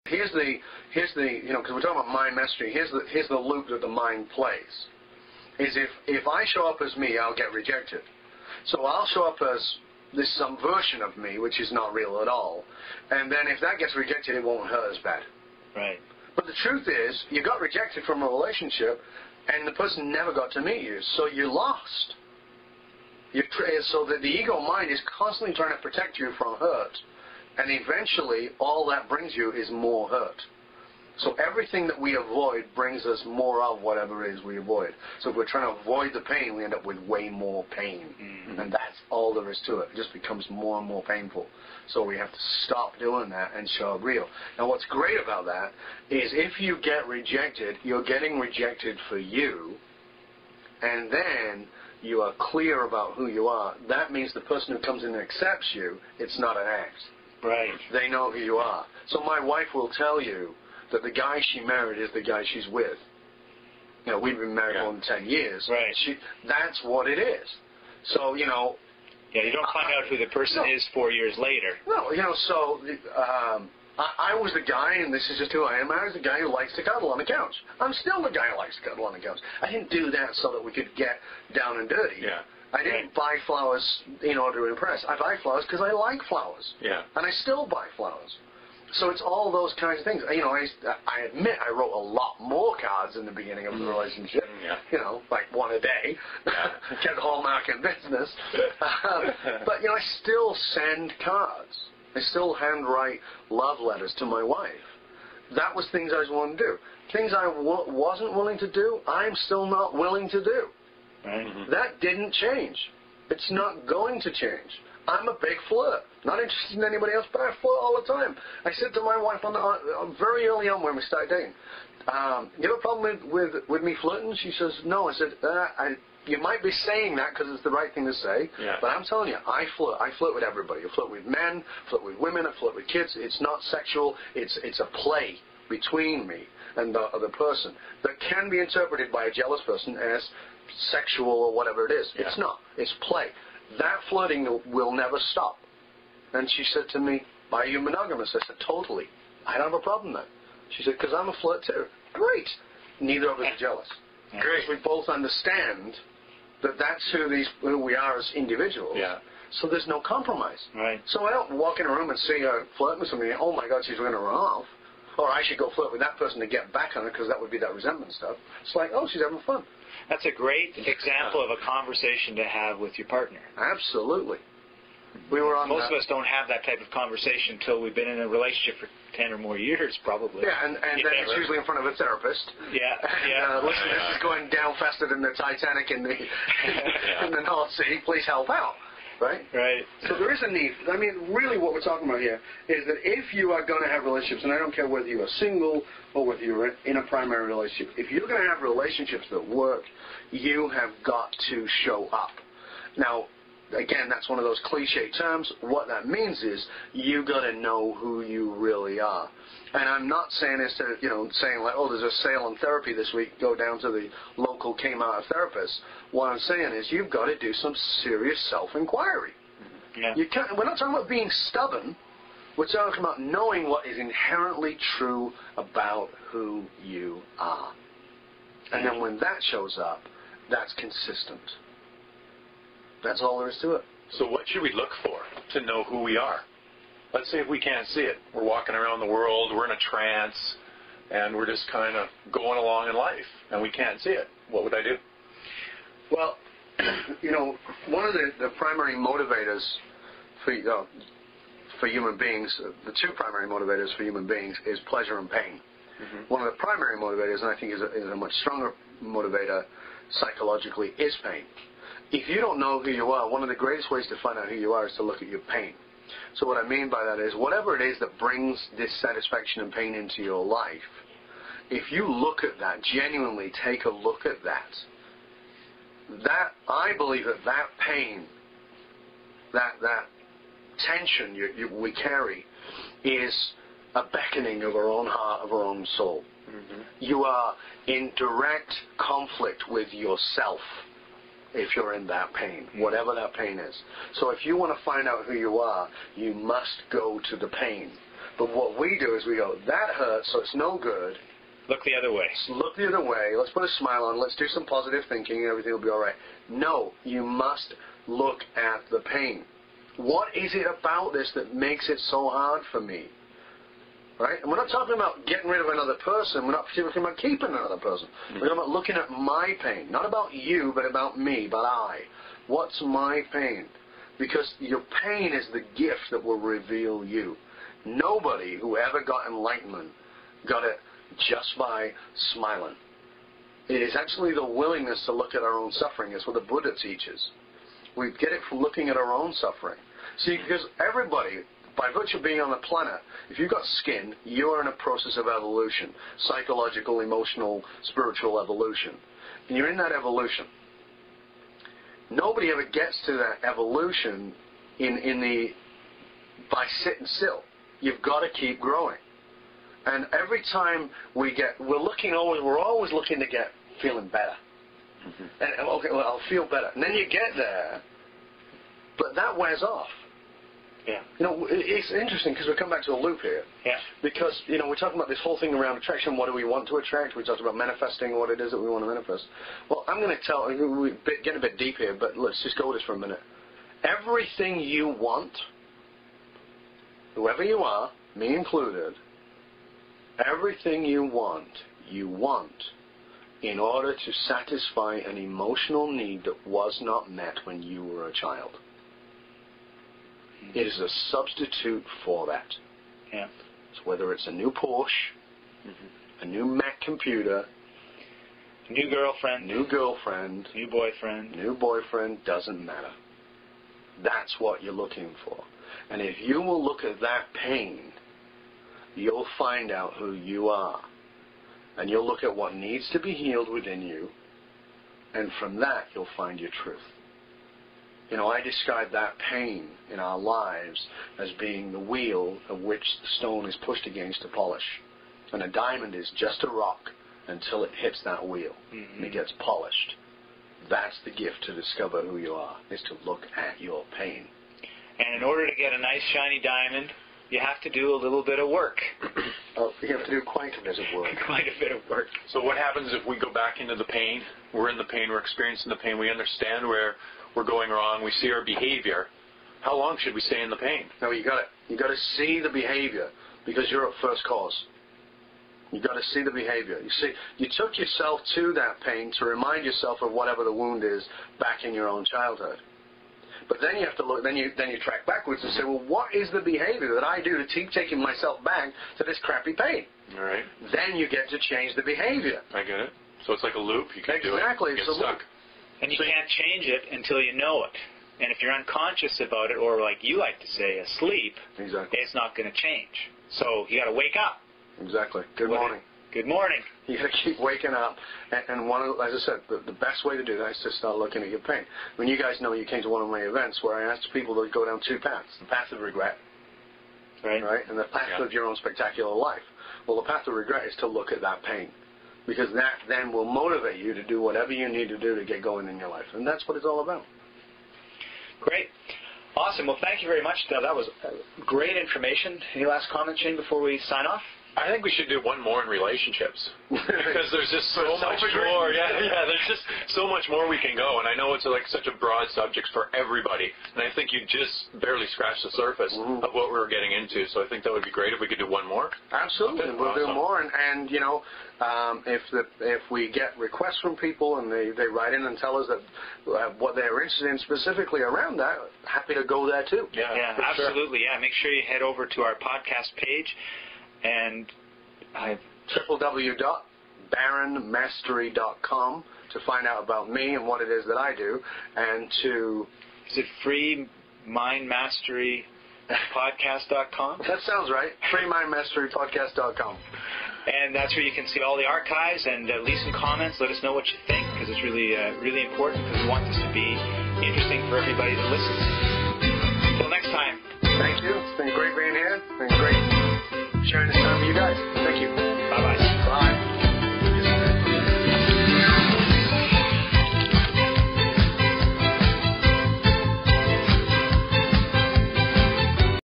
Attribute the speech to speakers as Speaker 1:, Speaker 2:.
Speaker 1: Here's the because we're talking about mind mastery. Here's the loop that the mind plays. Is if I show up as me, I'll get rejected. So I'll show up as some version of me, which is not real at all. And then if that gets rejected, it won't hurt as bad.
Speaker 2: Right.
Speaker 1: But the truth is, you got rejected from a relationship, and the person never got to meet you, so you lost. So that the ego mind is constantly trying to protect you from hurt, and eventually all that brings you is more hurt. So everything that we avoid brings us more of whatever it is we avoid. So if we're trying to avoid the pain, we end up with way more pain. Mm-hmm. And that's all there is to it. It just becomes more and more painful. So we have to stop doing that and show up real. Now what's great about that is if you get rejected, you're getting rejected for you, and then you are clear about who you are. That means the person who comes in and accepts you, it's not an act.
Speaker 2: Right.
Speaker 1: They know who you are. So my wife will tell you that the guy she married is the guy she's with. You know, we've been married more than 10 years.
Speaker 2: Right.
Speaker 1: That's what it is. So,
Speaker 2: Yeah, you don't find out who the person is 4 years later.
Speaker 1: No, so I was the guy, and this is just who I am. I was the guy who likes to cuddle on the couch. I'm still the guy who likes to cuddle on the couch. I didn't do that so that we could get down and dirty.
Speaker 3: Yeah.
Speaker 1: I didn't buy flowers in order to impress. I buy flowers because I like flowers.
Speaker 3: Yeah. And
Speaker 1: I still buy flowers. So it's all those kinds of things. I admit I wrote a lot more cards in the beginning of the relationship.
Speaker 3: Yeah.
Speaker 1: Like one a day.
Speaker 3: Yeah.
Speaker 1: Get Hallmark in business. But, I still send cards. I still handwrite love letters to my wife. That was things I was willing to do. Things I wasn't willing to do, I'm still not willing to do.
Speaker 2: Right.
Speaker 3: Mm-hmm.
Speaker 1: That didn't change. It's not going to change. I'm a big flirt. Not interested in anybody else, but I flirt all the time. I said to my wife very early on when we started dating, you have a problem with me flirting? She says, no. I said, you might be saying that because it's the right thing to say, but I'm telling you, I flirt. I flirt with everybody. I flirt with men, flirt with women, I flirt with kids. It's not sexual. It's a play between me and the other person that can be interpreted by a jealous person as sexual or whatever it is. Yeah. It's not. It's play. That flirting will never stop. And she said to me, are you monogamous? I said, totally. I don't have a problem with that. She said, because I'm a flirt too. Great. Neither of us are jealous. Great. We both understand that that's who we are as individuals.
Speaker 3: Yeah.
Speaker 1: So there's no compromise.
Speaker 2: Right.
Speaker 1: So I don't walk in a room and see her flirting with somebody, oh my God, she's going to run off. Or I should go flirt with that person to get back on her because that would be that resentment stuff. It's like, oh, she's having fun.
Speaker 2: That's a great example of a conversation to have with your partner.
Speaker 1: Absolutely. We were on
Speaker 2: Most of us don't have that type of conversation until we've been in a relationship for 10 or more years, probably.
Speaker 1: Yeah, and then it's usually in front of a therapist.
Speaker 2: Yeah,
Speaker 1: Listen, this is going down faster than the Titanic in the North Sea. Please help out. Right?
Speaker 2: Right.
Speaker 1: So there is a need. I mean, really what we're talking about here is that if you are going to have relationships, and I don't care whether you are single or whether you're in a primary relationship, if you're going to have relationships that work, you have got to show up. Now, again, that's one of those cliche terms. What that means is you got to know who you really are. And I'm not saying this to, saying like, oh, there's a sale on therapy this week, go down to the local Kmart therapist. What I'm saying is you've got to do some serious self-inquiry.
Speaker 2: Yeah.
Speaker 1: We're not talking about being stubborn. We're talking about knowing what is inherently true about who you are. And then when that shows up, that's consistent. That's all there is to it.
Speaker 3: So what should we look for to know who we are? Let's say if we can't see it. We're walking around the world, we're in a trance, and we're just kind of going along in life, and we can't see it. What would I do?
Speaker 1: Well, one of the primary motivators for human beings, the two primary motivators for human beings is pleasure and pain. Mm-hmm. One of the primary motivators, and I think is a much stronger motivator psychologically, is pain. If you don't know who you are, one of the greatest ways to find out who you are is to look at your pain. So what I mean by that is whatever it is that brings dissatisfaction and pain into your life, if you look at that, genuinely take a look at that, I believe that pain, that tension we carry is a beckoning of our own heart, of our own soul. Mm-hmm. You are in direct conflict with yourself if you're in that pain, whatever that pain is. So if you want to find out who you are, you must go to the pain. But what we do is we go, that hurts, so it's no good.
Speaker 2: Look the other way.
Speaker 1: Look the other way. Let's put a smile on. Let's do some positive thinking and everything will be all right. No, you must look at the pain. What is it about this that makes it so hard for me? Right? And we're not talking about getting rid of another person. We're not talking about keeping another person. We're talking about looking at my pain. Not about you, but about me, but I. What's my pain? Because your pain is the gift that will reveal you. Nobody who ever got enlightenment got it just by smiling. It is actually the willingness to look at our own suffering. It's what the Buddha teaches. We get it from looking at our own suffering. See, because everybody, by virtue of being on the planet, if you've got skin, you're in a process of evolution. Psychological, emotional, spiritual evolution. And you're in that evolution. Nobody ever gets to that evolution by sitting still. You've got to keep growing. And every time we're always looking to get feeling better. Mm-hmm. And okay, well, I'll feel better. And then you get there, but that wears off.
Speaker 2: Yeah.
Speaker 1: It's interesting because we come back to a loop here.
Speaker 2: Yeah.
Speaker 1: Because, we're talking about this whole thing around attraction. What do we want to attract? We talked about manifesting what it is that we want to manifest. Well, I'm going to tell, we're getting a bit deep here, but let's just go with this for a minute. Everything you want, whoever you are, me included, everything you want in order to satisfy an emotional need that was not met when you were a child. It is a substitute for that.
Speaker 2: Yeah.
Speaker 1: So whether it's a new Porsche, a new Mac computer,
Speaker 2: new girlfriend,
Speaker 1: new boyfriend, doesn't matter. That's what you're looking for. And if you will look at that pain, you'll find out who you are. And you'll look at what needs to be healed within you. And from that, you'll find your truth. I describe that pain in our lives as being the wheel of which the stone is pushed against to polish. And a diamond is just a rock until it hits that wheel and it gets polished. That's the gift to discover who you are, is to look at your pain.
Speaker 2: And in order to get a nice shiny diamond, you have to do a little bit of work.
Speaker 1: You have to do quite a bit of work.
Speaker 2: Quite a bit of work.
Speaker 3: So what happens if we go back into the pain? We're in the pain, we're experiencing the pain, we understand where we're going wrong, we see our behavior. How long should we stay in the pain?
Speaker 1: No, you got to see the behavior because you're at first cause. You got to see the behavior. You see, you took yourself to that pain to remind yourself of whatever the wound is back in your own childhood. But then you have to look. Then you track backwards and say, well, what is the behavior that I do to keep taking myself back to this crappy pain?
Speaker 3: All right.
Speaker 1: Then you get to change the behavior.
Speaker 3: I get it. So it's like a loop. You can do it.
Speaker 1: Exactly.
Speaker 3: You get stuck.
Speaker 2: And you can't change it until you know it. And if you're unconscious about it, or like you like to say, asleep,
Speaker 1: exactly,
Speaker 2: it's not going to change. So you got to wake up.
Speaker 1: Exactly. Good morning.
Speaker 2: Good morning.
Speaker 1: You got to keep waking up. And as I said, the best way to do that is to start looking at your pain. When you guys know, you came to one of my events where I asked people to go down two paths: the path of regret, right, and the path of your own spectacular life. Well, the path of regret is to look at that pain, because that then will motivate you to do whatever you need to do to get going in your life. And that's what it's all about.
Speaker 2: Great. Awesome. Well, thank you very much, Dov. That was great information. Any last comments, Shane, before we sign off?
Speaker 3: I think we should do one more in relationships because there's just so much more. Yeah, there's just so much more we can go, and I know it's like such a broad subject for everybody, and I think you just barely scratched the surface of what we were getting into. So I think that would be great if we could do one more.
Speaker 1: Absolutely, we'll do more, and if we get requests from people and they write in and tell us that what they're interested in specifically around that, happy to go there too.
Speaker 2: Yeah, absolutely. Sure. Yeah, make sure you head over to our podcast page. And
Speaker 1: www.baronmastery.com to find out about me and what it is that I do, and to...
Speaker 2: Is it freemindmasterypodcast.com?
Speaker 1: That sounds right. freemindmasterypodcast.com.
Speaker 2: And that's where you can see all the archives and leave some comments. Let us know what you think, because it's really, really important, because we want this to be interesting for everybody that listens. Until next time.
Speaker 1: Thank you. It's been great being here. It's been great sharing this time with you guys. Thank you.
Speaker 2: Bye-bye.